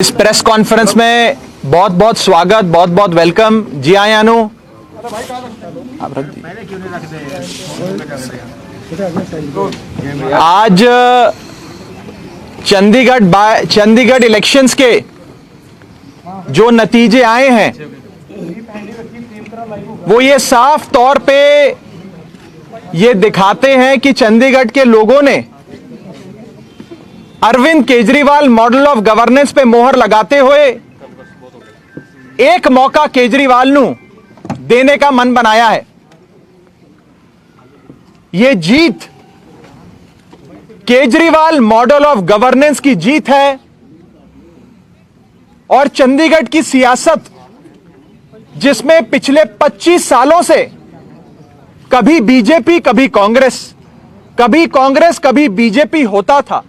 इस press conference में बहुत बहुत स्वागत, बहुत बहुत वेलकम। जी हाँ यानू, आप रख दीजिए। आज चंडीगढ़ इलेक्शंस के जो नतीजे आए हैं वो ये साफ तौर पे ये दिखाते हैं कि चंडीगढ़ के लोगों ने Arvind Kejriwal model of governance पे मोहर लगाते हुए एक मौका केजरीवाल नू देने का मन बनाया है। यह जीत केजरीवाल मॉडल ऑफ गवर्नेंस की जीत है और चंडीगढ़ की सियासत जिसमें पिछले 25 सालों से कभी बीजेपी कभी बीजेपी होता था,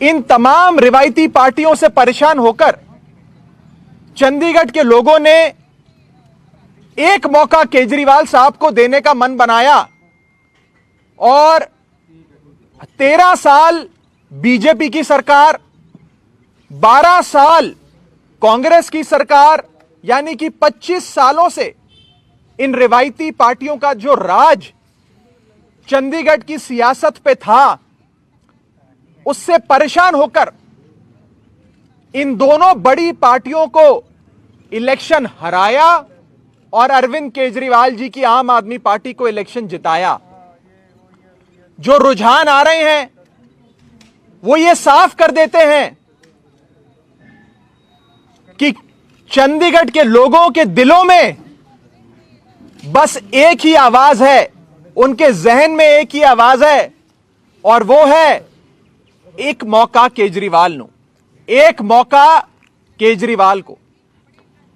इन तमाम रिवायती पार्टियों से परेशान होकर चंडीगढ़ के लोगों ने एक मौका केजरीवाल साहब को देने का मन बनाया और 13 साल बीजेपी की सरकार, 12 साल कांग्रेस की सरकार, यानी कि 25 सालों से इन रिवायती पार्टियों का जो राज चंडीगढ़ की सियासत पे था, उससे परेशान होकर इन दोनों बड़ी पार्टियों को इलेक्शन हराया और अरविंद केजरीवाल जी की आम आदमी पार्टी को इलेक्शन जिताया। जो रुझान आ रहे हैं वो ये साफ कर देते हैं कि चंडीगढ़ के लोगों के दिलों में बस एक ही आवाज है, उनके जहन में एक ही आवाज है और वो है एक मौका केजरीवाल नो, एक मौका केजरीवाल को।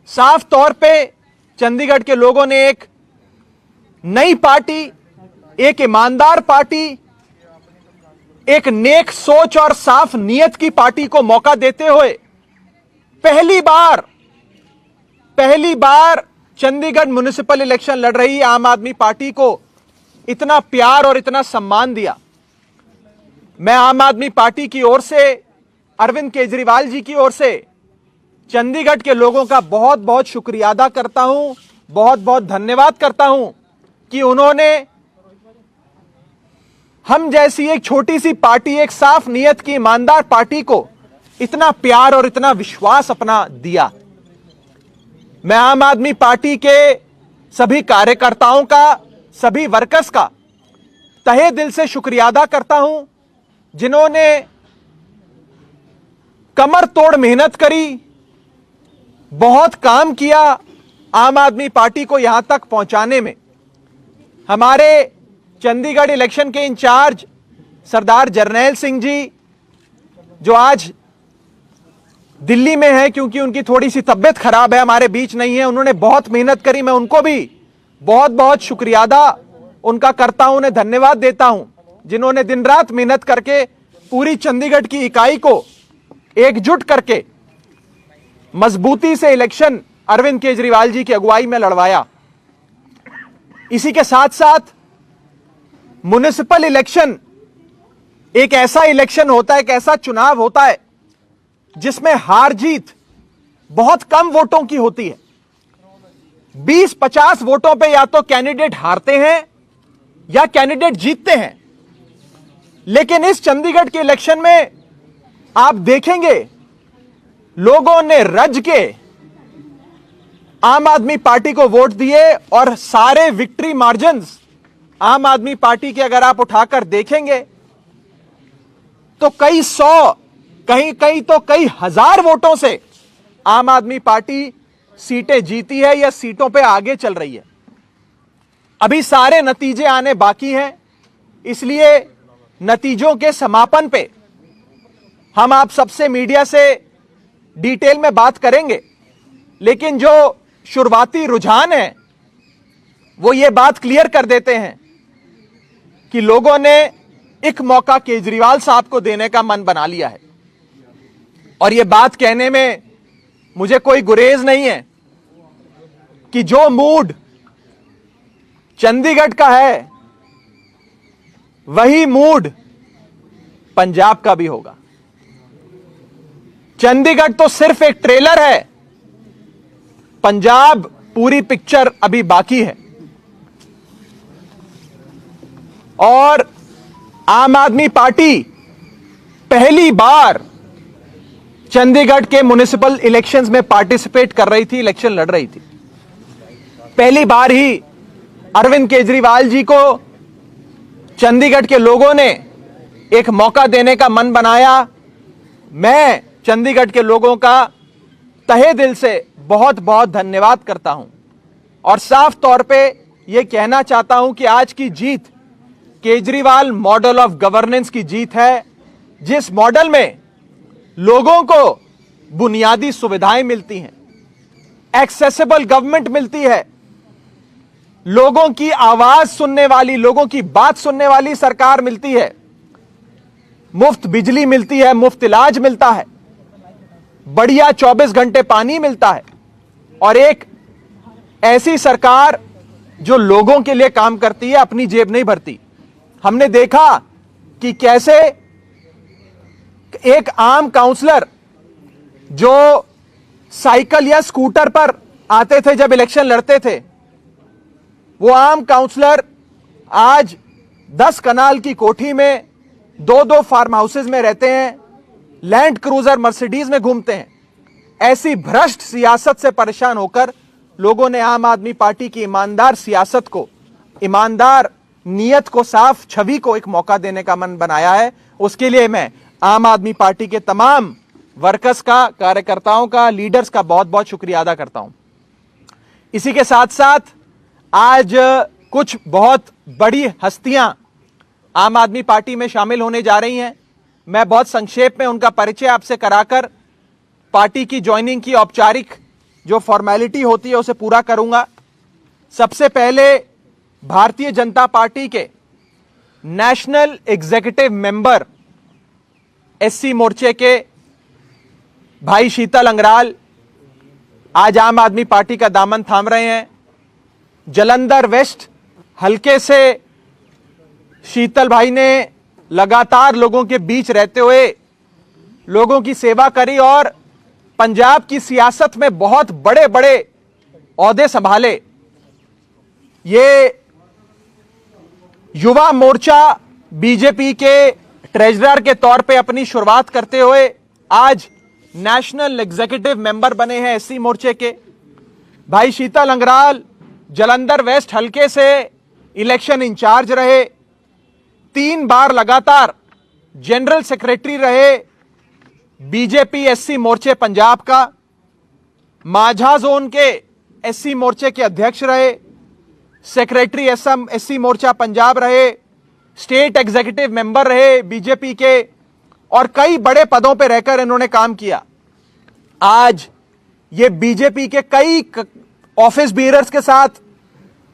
साफ तौर पे चंडीगढ़ के लोगों ने एक नई पार्टी, एक ईमानदार पार्टी, एक नेक सोच और साफ नीयत की पार्टी को मौका देते हुए पहली बार चंडीगढ़ म्युनिसिपल इलेक्शन लड़ रही आम आदमी पार्टी को इतना प्यार और इतना सम्मान दिया। मैं आम आदमी पार्टी की ओर से, अरविंद केजरीवाल जी की ओर से चंडीगढ़ के लोगों का बहुत बहुत शुक्रिया अदा करता हूं, बहुत बहुत धन्यवाद करता हूं कि उन्होंने हम जैसी एक छोटी सी पार्टी, एक साफ नीयत की ईमानदार पार्टी को इतना प्यार और इतना विश्वास अपना दिया। मैं आम आदमी पार्टी के सभी कार्यकर्ताओं का, सभी वर्कर्स का तहे दिल से शुक्रिया अदा करता हूं जिन्होंने कमर तोड़ मेहनत करी, बहुत काम किया आम आदमी पार्टी को यहां तक पहुंचाने में। हमारे चंडीगढ़ इलेक्शन के इंचार्ज सरदार जरनैल सिंह जी, जो आज दिल्ली में है क्योंकि उनकी थोड़ी सी तबीयत खराब है, हमारे बीच नहीं है, उन्होंने बहुत मेहनत करी। मैं उनको भी बहुत बहुत शुक्रिया अदा उनका करता हूं, उन्हें धन्यवाद देता हूं जिन्होंने दिन रात मेहनत करके पूरी चंडीगढ़ की इकाई को एकजुट करके मजबूती से इलेक्शन अरविंद केजरीवाल जी की अगुवाई में लड़वाया। इसी के साथ साथ म्युनिसिपल इलेक्शन एक ऐसा इलेक्शन होता है, एक ऐसा चुनाव होता है जिसमें हार जीत बहुत कम वोटों की होती है। 20-50 वोटों पे या तो कैंडिडेट हारते हैं या कैंडिडेट जीतते हैं। लेकिन इस चंडीगढ़ के इलेक्शन में आप देखेंगे लोगों ने रज के आम आदमी पार्टी को वोट दिए और सारे विक्ट्री मार्जिन्स आम आदमी पार्टी के अगर आप उठाकर देखेंगे तो कई सौ, कहीं तो कई हजार वोटों से आम आदमी पार्टी सीटें जीती है या सीटों पे आगे चल रही है। अभी सारे नतीजे आने बाकी हैं, इसलिए नतीजों के समापन पे हम आप सबसे मीडिया से डिटेल में बात करेंगे। लेकिन जो शुरुआती रुझान है वो ये बात क्लियर कर देते हैं कि लोगों ने एक मौका केजरीवाल साहब को देने का मन बना लिया है। और ये बात कहने में मुझे कोई गुरेज नहीं है कि जो मूड चंडीगढ़ का है वही मूड पंजाब का भी होगा। चंडीगढ़ तो सिर्फ एक ट्रेलर है, पंजाब पूरी पिक्चर अभी बाकी है। और आम आदमी पार्टी पहली बार चंडीगढ़ के म्युनिसिपल इलेक्शंस में पार्टिसिपेट कर रही थी, इलेक्शन लड़ रही थी। पहली बार ही अरविंद केजरीवाल जी को चंडीगढ़ के लोगों ने एक मौका देने का मन बनाया। मैं चंडीगढ़ के लोगों का तहे दिल से बहुत बहुत धन्यवाद करता हूं और साफ तौर पे यह कहना चाहता हूं कि आज की जीत केजरीवाल मॉडल ऑफ गवर्नेंस की जीत है, जिस मॉडल में लोगों को बुनियादी सुविधाएं मिलती हैं, एक्सेसिबल गवर्नमेंट मिलती है, लोगों की आवाज सुनने वाली, लोगों की बात सुनने वाली सरकार मिलती है, मुफ्त बिजली मिलती है, मुफ्त इलाज मिलता है, बढ़िया 24 घंटे पानी मिलता है और एक ऐसी सरकार जो लोगों के लिए काम करती है, अपनी जेब नहीं भरती। हमने देखा कि कैसे एक आम काउंसलर जो साइकिल या स्कूटर पर आते थे जब इलेक्शन लड़ते थे, वो आम काउंसलर आज 10 कनाल की कोठी में, 2-2 फार्म हाउसेज में रहते हैं, लैंड क्रूजर मर्सिडीज में घूमते हैं। ऐसी भ्रष्ट सियासत से परेशान होकर लोगों ने आम आदमी पार्टी की ईमानदार सियासत को, ईमानदार नीयत को, साफ छवि को एक मौका देने का मन बनाया है। उसके लिए मैं आम आदमी पार्टी के तमाम वर्कर्स का, कार्यकर्ताओं का, लीडर्स का बहुत बहुत शुक्रिया अदा करता हूं। इसी के साथ साथ आज कुछ बहुत बड़ी हस्तियां आम आदमी पार्टी में शामिल होने जा रही हैं। मैं बहुत संक्षेप में उनका परिचय आपसे कराकर पार्टी की ज्वाइनिंग की औपचारिक जो फॉर्मेलिटी होती है उसे पूरा करूंगा। सबसे पहले भारतीय जनता पार्टी के नेशनल एग्जीक्यूटिव मेंबर एससी मोर्चे के भाई शीतल अंगराल आज आम आदमी पार्टी का दामन थाम रहे हैं। जालंधर वेस्ट हलके से शीतल भाई ने लगातार लोगों के बीच रहते हुए लोगों की सेवा करी और पंजाब की सियासत में बहुत बड़े बड़े ओहदे संभाले। ये युवा मोर्चा बीजेपी के ट्रेजरर के तौर पे अपनी शुरुआत करते हुए आज नेशनल एग्जीक्यूटिव मेंबर बने हैं एससी मोर्चे के। भाई शीतल अंगराल जालंधर वेस्ट हलके से इलेक्शन इंचार्ज रहे, 3 बार लगातार जनरल सेक्रेटरी रहे बीजेपी एससी मोर्चे पंजाब का, माझा जोन के एससी मोर्चे के अध्यक्ष रहे, सेक्रेटरी एससी मोर्चा पंजाब रहे, स्टेट एग्जीक्यूटिव मेंबर रहे बीजेपी के और कई बड़े पदों पर रहकर इन्होंने काम किया। आज ये बीजेपी के कई ऑफिस बीयरर्स के साथ,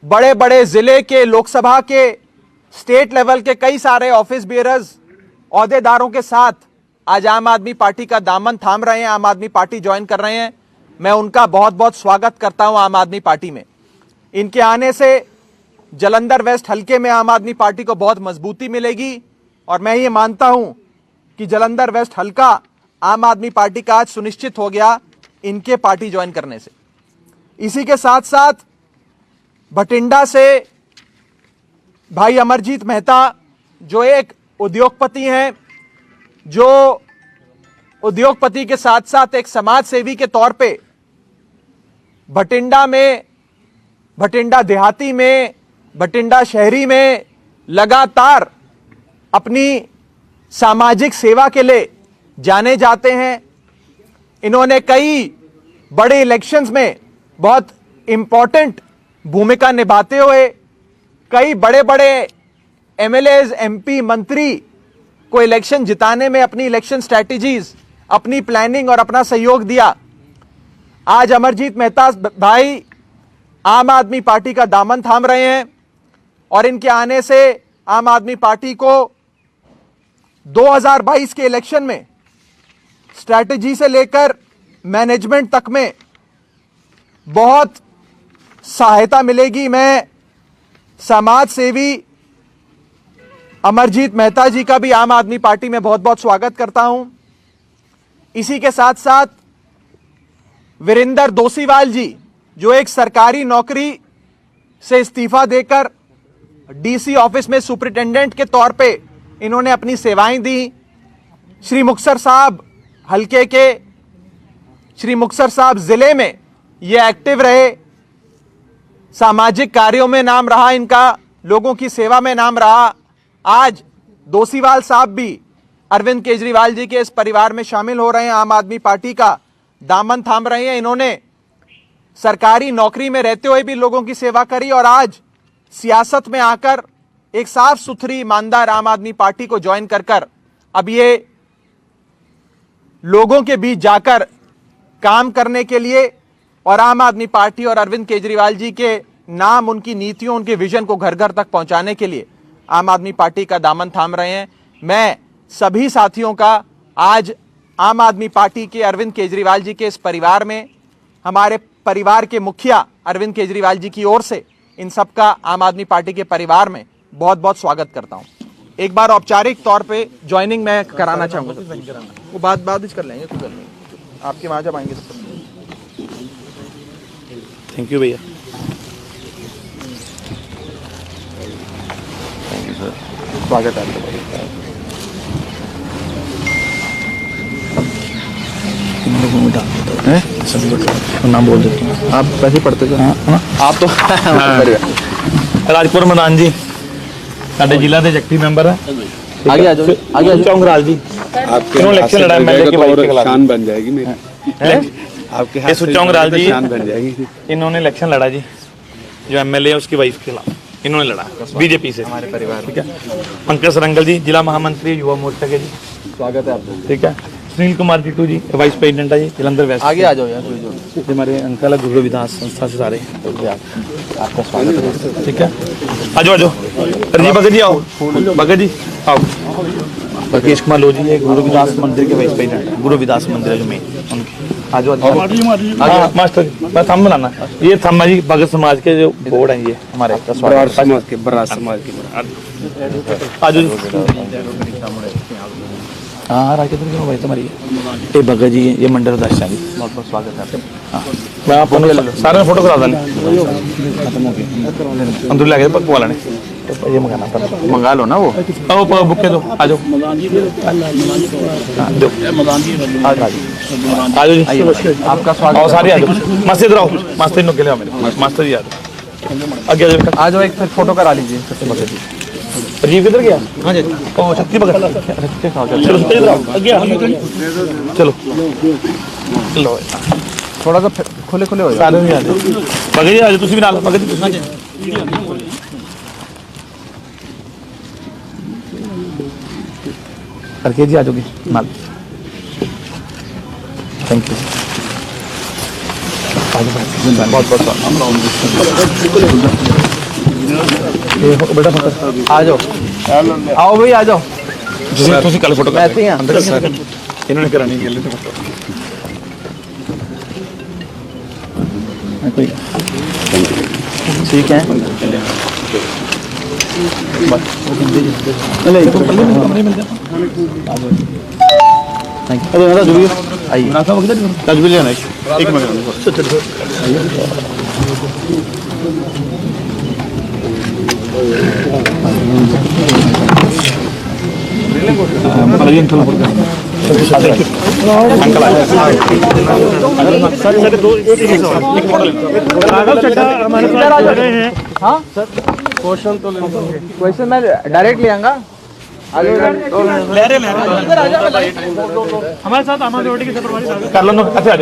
बड़े बड़े जिले के, लोकसभा के, स्टेट लेवल के कई सारे ऑफिस बीयरर्स, ओहदेदारों के साथ आज आम आदमी पार्टी का दामन थाम रहे हैं, आम आदमी पार्टी ज्वाइन कर रहे हैं। मैं उनका बहुत बहुत स्वागत करता हूं आम आदमी पार्टी में। इनके आने से जालंधर वेस्ट हलके में आम आदमी पार्टी को बहुत मजबूती मिलेगी और मैं ये मानता हूं कि जालंधर वेस्ट हलका आम आदमी पार्टी का आज सुनिश्चित हो गया इनके पार्टी ज्वाइन करने से। इसी के साथ साथ भटिंडा से भाई अमरजीत मेहता जो एक उद्योगपति हैं, जो उद्योगपति के साथ साथ एक समाज सेवी के तौर पे भटिंडा में, भटिंडा देहाती में, भटिंडा शहरी में लगातार अपनी सामाजिक सेवा के लिए जाने जाते हैं। इन्होंने कई बड़े इलेक्शंस में बहुत इंपॉर्टेंट भूमिका निभाते हुए कई बड़े बड़े एमएलएज, एमपी, मंत्री को इलेक्शन जिताने में अपनी इलेक्शन स्ट्रैटेजीज, अपनी प्लानिंग और अपना सहयोग दिया। आज अमरजीत मेहता भाई आम आदमी पार्टी का दामन थाम रहे हैं और इनके आने से आम आदमी पार्टी को 2022 के इलेक्शन में स्ट्रैटेजी से लेकर मैनेजमेंट तक में बहुत सहायता मिलेगी। मैं समाज सेवी अमरजीत मेहता जी का भी आम आदमी पार्टी में बहुत बहुत स्वागत करता हूं। इसी के साथ साथ वीरेंद्र दोसीवाल जी, जो एक सरकारी नौकरी से इस्तीफा देकर डीसी ऑफिस में सुपरिटेंडेंट के तौर पे इन्होंने अपनी सेवाएं दी। श्री मुक्तसर साहब हल्के के, श्री मुक्तसर साहब जिले में ये एक्टिव रहे, सामाजिक कार्यों में नाम रहा इनका, लोगों की सेवा में नाम रहा। आज दोसीवाल साहब भी अरविंद केजरीवाल जी के इस परिवार में शामिल हो रहे हैं, आम आदमी पार्टी का दामन थाम रहे हैं। इन्होंने सरकारी नौकरी में रहते हुए भी लोगों की सेवा करी और आज सियासत में आकर एक साफ सुथरी ईमानदार आम आदमी पार्टी को ज्वाइन कर अब ये लोगों के बीच जाकर काम करने के लिए और आम आदमी पार्टी और अरविंद केजरीवाल जी के नाम, उनकी नीतियों, उनके विजन को घर घर तक पहुंचाने के लिए आम आदमी पार्टी का दामन थाम रहे हैं। मैं सभी साथियों का आज आम आदमी पार्टी के अरविंद केजरीवाल जी के इस परिवार में, हमारे परिवार के मुखिया अरविंद केजरीवाल जी की ओर से इन सबका आम आदमी पार्टी के परिवार में बहुत बहुत स्वागत करता हूं। एक बार औपचारिक तौर पे ज्वाइनिंग मैं कराना चाहूंगा, वो बाद कर लेंगे, कुछ कर लेंगे, आपके वहां जब आएंगे तो। थैंक यू भैया। स्वागत है आपका। नाम बोल देते हैं, आप वैसे पढ़ते थे। आप तो राजपुर मैदान जी साडे जिला के एक्टिव मैंबर है। आगे आ जाओ, आगे चौंगराल जी आपके इलेक्शन लड़ा एमएलए के वाइस के खिलाफ, शान बन जाएगी मेरी। आपके हाथ से चौंगराल जी शान बन जाएगी। इन्होंने इलेक्शन लड़ा जी, जो एमएलए है उसकी वाइफ के खिलाफ इन्होंने लड़ा बीजेपी से, हमारे परिवार। ठीक है। पंकज सरंगल जी जिला महामंत्री युवा मोर्चा के जी, स्वागत है आपका। ठीक है। सुनील कुमार टीटू जी वाइस प्रेसिडेंट है जी जलंधर वेस्ट। आगे आ जाओ यार, हमारे अंकल है गुरु विधास संस्था से सारे, आपका स्वागत है। ठीक है। आ जाओ जी भगत जी आओ, भगत जी आओ। राकेश कुमार लो जी, गुरु विदास मंदिर के वाइस प्रेसिडेंट, गुरु विदास मंदिर जो में उनके। आ जाओ मास्टर जी, मैं थंब बनाना, ये थंब है जी भगत समाज के जो बोर्ड है, ये हमारे बरार समाज के आ जाओ। हाँ राकेश जी भाई तुम्हारी ये भगत जी, ये मंडल अध्यक्ष है जी, बहुत बहुत स्वागत है आपका। हाँ मैं आप सारे फोटो करा दें, अंदर लगे पकवा लेने, ये मंगा लो ना वो बुके दो। आ जाओ आ जाओ जी, आपका स्वागत। आओ सारे आ जाओ, मस्त इधर आओ, मस्त इन के लिए मेरे मास्टर जी आ जाओ, आगे आ जाओ। एक फिर फोटो करा लीजिए सबसे भगत जी। राजीव किधर गया? हाँ जी, ओ शक्ति भगत, चलो इधर आओ, आगे चलो लो, थोड़ा सा खुले खुले हो सारे नहीं आ जाओ। भगत जी आ जाओ, तुम भी नाल भगत जी करके जी आ जाओगे नाल। थैंक यू, बहुत बहुत बेटा आ जाओ, आओ भाई आ जाओ। तुम कल फोटो ऐसे ही इन्होंने करानी है फोटो। ठीक है, क्वेश्चन मैं डायरेक्ट ले आऊंगा। हमारे साथ कर लो। अच्छा